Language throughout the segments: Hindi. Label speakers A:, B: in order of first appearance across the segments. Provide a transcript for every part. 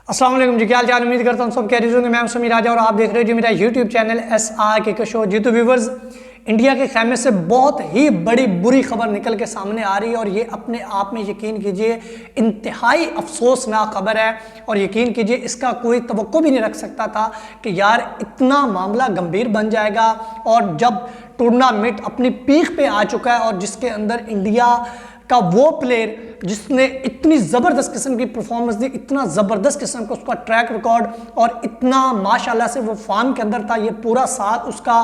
A: अस्सलाम वालेकुम जी, क्या हाल चाल। उम्मीद करता हूँ सब कैरियर होंगे। मैं हूं समीर राजा और आप देख रहे हो जी मेरा यूट्यूब चैनल SRK शो। जी तो व्यूवर्स, इंडिया के खैमे से बहुत ही बड़ी बुरी खबर निकल के सामने आ रही है और ये अपने आप में यकीन कीजिए इंतहाई अफसोसनाक खबर है। और यकीन कीजिए इसका कोई तवक्को भी नहीं रख सकता था कि यार इतना मामला गंभीर बन जाएगा। और जब टूर्नामेंट अपनी पीक पे आ चुका है और जिसके अंदर इंडिया का वो प्लेयर जिसने इतनी ज़बरदस्त किस्म की परफॉर्मेंस दी, इतना ज़बरदस्त किस्म का उसका ट्रैक रिकॉर्ड और इतना माशाल्लाह से वो फॉर्म के अंदर था, ये पूरा साल उसका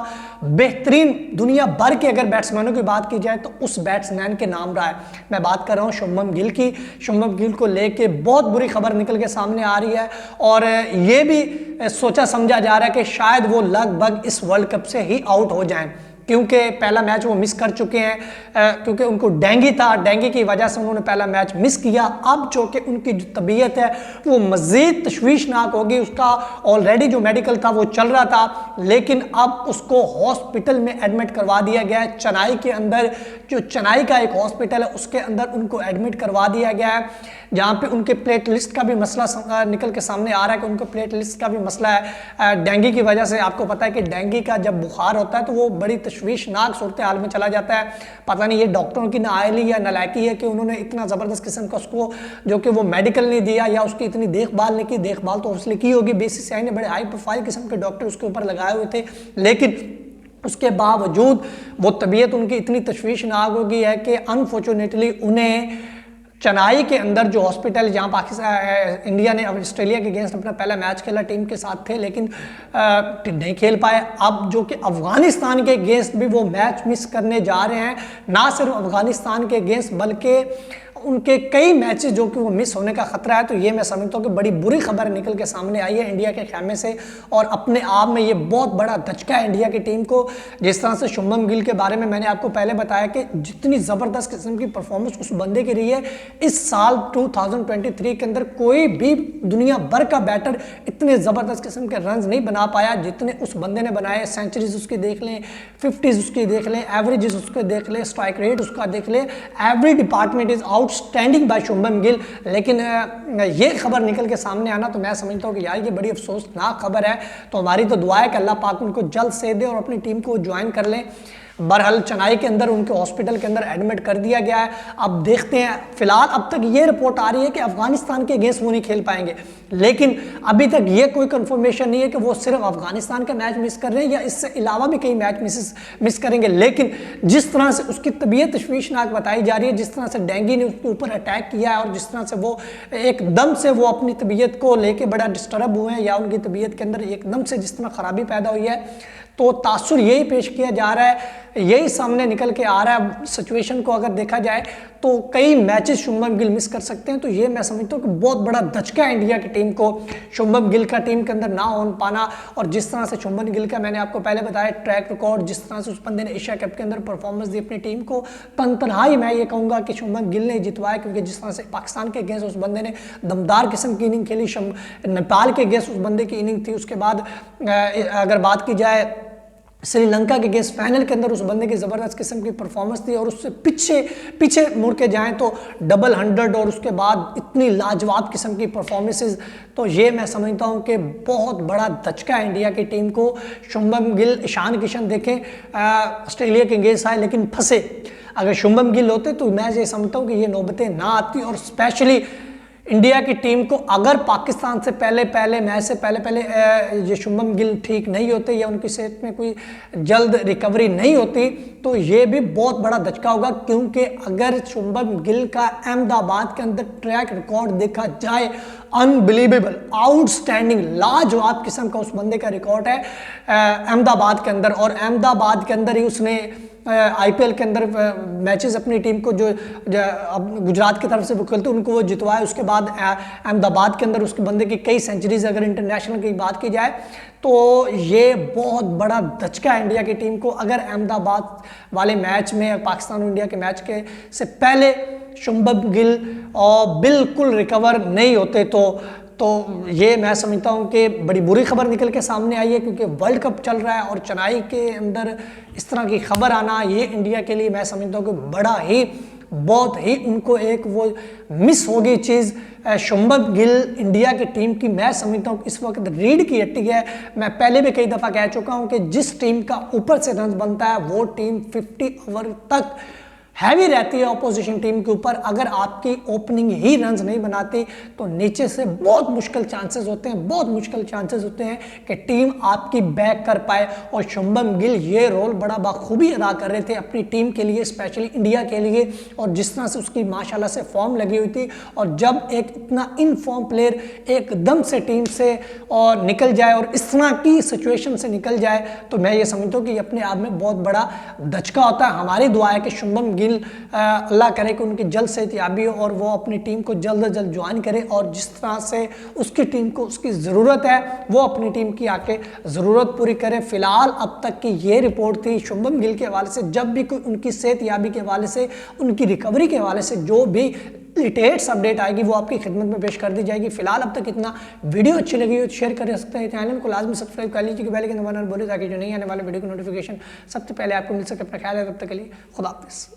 A: बेहतरीन दुनिया भर के अगर बैट्समैनों की बात की जाए तो उस बैट्समैन के नाम रहा है। मैं बात कर रहा हूँ शुभमन गिल की। शुभमन गिल को लेके बहुत बुरी खबर निकल के सामने आ रही है और ये भी सोचा समझा जा रहा है कि शायद वो लगभग इस वर्ल्ड कप से ही आउट हो जाएं, क्योंकि पहला मैच वो मिस कर चुके हैं क्योंकि उनको डेंगू था। डेंगू की वजह से उन्होंने पहला मैच मिस किया। अब जो कि उनकी जो तबीयत है वो मज़ीद तशवीशनाक होगी। उसका ऑलरेडी जो मेडिकल था वो चल रहा था, लेकिन अब उसको हॉस्पिटल में एडमिट करवा दिया गया है। चेन्नई के अंदर जो चेन्नई का एक हॉस्पिटल है उसके अंदर उनको एडमिट करवा दिया गया है, जहाँ पे उनके प्लेट लिस्ट का भी मसला निकल के सामने आ रहा है कि उनको प्लेट लिस्ट का भी मसला है डेंगू की वजह से। आपको पता है कि डेंगू का जब बुखार होता है तो वो बड़ी तशवीशनाक सूरत हाल में चला जाता है। पता नहीं ये डॉक्टरों की नाअहली या नालायकी है कि उन्होंने इतना ज़बरदस्त किस्म का उसको जो कि वो मेडिकल नहीं दिया या उसकी इतनी देखभाल नहीं की। देखभाल तो उसने की होगी, BCCI ने बड़े हाई प्रोफाइल किस्म के डॉक्टर उसके ऊपर लगाए हुए थे, लेकिन उसके बावजूद वो तबीयत उनकी इतनी तशवीशनाक हो गई है कि अनफॉर्चुनेटली उन्हें चेन्नई के अंदर जो हॉस्पिटल जहां पाकिस्तान इंडिया ने ऑस्ट्रेलिया के अगेंस्ट अपना पहला मैच खेला, टीम के साथ थे लेकिन नहीं खेल पाए। अब जो कि अफगानिस्तान के अगेंस्ट भी वो मैच मिस करने जा रहे हैं। ना सिर्फ अफगानिस्तान के अगेंस्ट बल्कि उनके कई मैचेस जो कि वो मिस होने का खतरा है। तो ये मैं समझता हूँ कि बड़ी बुरी खबर निकल के सामने आई है इंडिया के खैमे से और अपने आप में ये बहुत बड़ा धचका है इंडिया की टीम को। जिस तरह से शुभमन गिल के बारे में मैंने आपको पहले बताया कि जितनी ज़बरदस्त किस्म की परफॉर्मेंस उस बंदे की रही है इस साल 2023 के अंदर, कोई भी दुनिया भर का बैटर इतने ज़बरदस्त किस्म के रन नहीं बना पाया जितने उस बंदे ने बनाए। सेंचुरीज उसकी देख लें, 50s उसकी देख लें, एवरेजेस उसके देख लें, स्ट्राइक रेट उसका देख लें, every department is outstanding by Shubman Gill. लेकिन ये खबर निकल के सामने आना तो मैं समझता हूँ कि यार ये बड़ी अफसोसनाक खबर है। तो हमारी तो दुआ है कि अल्लाह पाक उनको जल्द से दे और अपनी टीम को ज्वाइन कर लें। बहरहाल चेन्नई के अंदर उनके हॉस्पिटल के अंदर एडमिट कर दिया गया है। अब देखते हैं, फिलहाल अब तक ये रिपोर्ट आ रही है कि अफगानिस्तान के अगेंस्ट वो नहीं खेल पाएंगे, लेकिन अभी तक ये कोई कंफर्मेशन नहीं है कि वो सिर्फ अफगानिस्तान का मैच मिस कर रहे हैं या इससे अलावा भी कई मैच मिस करेंगे। लेकिन जिस तरह से उसकी तबीयत तशवीशनाक बताई जा रही है, जिस तरह से डेंगू ने उसके ऊपर अटैक किया है और जिस तरह से वो एकदम से वो अपनी तबीयत को लेके बड़ा डिस्टर्ब हुए हैं या उनकी तबीयत के अंदर एकदम से जिस तरह खराबी पैदा हुई है, तो तासुर यही पेश किया जा रहा है, यही सामने निकल के आ रहा है। सिचुएशन को अगर देखा जाए तो कई मैचेस शुभमन गिल मिस कर सकते हैं। तो ये मैं समझता हूँ कि बहुत बड़ा धचका है इंडिया की टीम को, शुभमन गिल का टीम के अंदर ना हो पाना। और जिस तरह से शुभमन गिल का मैंने आपको पहले बताया ट्रैक रिकॉर्ड, जिस तरह से उस बंदे ने एशिया कप के अंदर परफॉर्मेंस दी अपनी टीम को, तनहाई मैं ये कहूँगा कि शुभमन गिल ने जितवाया, क्योंकि जिस तरह से पाकिस्तान के अगेंस्ट उस बंदे ने दमदार किस्म की इनिंग खेली, नेपाल के अगेंस्ट उस बंदे की इनिंग थी। उसके बाद अगर बात की जाए श्रीलंका के अगेंस्ट फाइनल के अंदर उस बंदे की ज़बरदस्त किस्म की परफॉर्मेंस थी। और उससे पीछे मुड़ के जाएं तो डबल 100 और उसके बाद इतनी लाजवाब किस्म की परफॉर्मेंसेस। तो ये मैं समझता हूं कि बहुत बड़ा धचका है इंडिया की टीम को। शुभमन गिल, ईशान किशन देखें ऑस्ट्रेलिया के अगेंस्ट आए लेकिन फंसे। अगर शुभमन गिल होते तो मैं ये समझता हूँ कि ये नौबतें ना आती। और स्पेशली इंडिया की टीम को अगर पाकिस्तान से पहले मैच से पहले ये शुभमन गिल ठीक नहीं होते या उनकी सेहत में कोई जल्द रिकवरी नहीं होती तो ये भी बहुत बड़ा धचका होगा। क्योंकि अगर शुभमन गिल का अहमदाबाद के अंदर ट्रैक रिकॉर्ड देखा जाए, अनबिलीवेबल, आउटस्टैंडिंग, लाजवाब किस्म का उस बंदे का रिकॉर्ड है अहमदाबाद के अंदर। और अहमदाबाद के अंदर ही उसने IPL के अंदर मैचेस अपनी टीम को जो अब गुजरात की तरफ से वो खेलते उनको वो जितवाए। उसके बाद अहमदाबाद के अंदर उसके बंदे की कई सेंचुरीज अगर इंटरनेशनल की बात की जाए तो ये बहुत बड़ा धचका है इंडिया की टीम को। अगर अहमदाबाद वाले मैच में पाकिस्तान और इंडिया के मैच के से पहले शुभमन गिल और बिल्कुल रिकवर नहीं होते तो ये मैं समझता हूँ कि बड़ी बुरी खबर निकल के सामने आई है। क्योंकि वर्ल्ड कप चल रहा है और चेन्नई के अंदर इस तरह की खबर आना ये इंडिया के लिए मैं समझता हूँ कि बड़ा ही बहुत ही उनको एक वो मिस होगी चीज़ शुभमन गिल इंडिया की टीम की। मैं समझता हूँ इस वक्त रीढ़ की हड्डी है। मैं पहले भी कई दफ़ा कह चुका हूँ कि जिस टीम का ऊपर से रन बनता है वो टीम 50 ओवर तक हैवी रहती है ऑपोजिशन टीम के ऊपर। अगर आपकी ओपनिंग ही रन्स नहीं बनाती तो नीचे से बहुत मुश्किल चांसेस होते हैं, बहुत मुश्किल चांसेस होते हैं कि टीम आपकी बैक कर पाए। और शुभमन गिल ये रोल बड़ा बखूबी अदा कर रहे थे अपनी टीम के लिए, स्पेशली इंडिया के लिए। और जिस तरह से उसकी माशाल्लाह से फॉर्म लगी हुई थी, और जब एक इतना इन फॉर्म प्लेयर एकदम से टीम से और निकल जाए और इस तरह की सिचुएशन से निकल जाए, तो मैं ये समझता हूँ कि अपने आप में बहुत बड़ा धचका होता है। हमारी दुआ है कि शुभमन गिल अल्लाह करे कि उनकी जल्द सेहतयाबी हो और वो अपनी टीम को जल्द से जल्द ज्वाइन करे, और जिस तरह से उसकी टीम को उसकी ज़रूरत है वो अपनी टीम की आके ज़रूरत पूरी करे। फिलहाल अब तक की ये रिपोर्ट थी शुभमन गिल के हवाले से। जब भी कोई उनकी सेहतयाबी के हवाले से, उनकी रिकवरी के हवाले से जो भी लेटेस्ट अपडेट आएगी वो आपकी खिदमत में पेश कर दी जाएगी। फिलहाल अब तक इतना। वीडियो अच्छी लगी हो तो शेयर कर सकते हैं, चैनल को लाजमी सब्सक्राइब कर लीजिए, बेल के दबाना बोले ताकि जो नहीं आने वाले वीडियो की नोटिफिकेशन सबसे पहले आपको मिल सके। अपना ख्याल है, तब तक के लिए खुदा हाफिज़।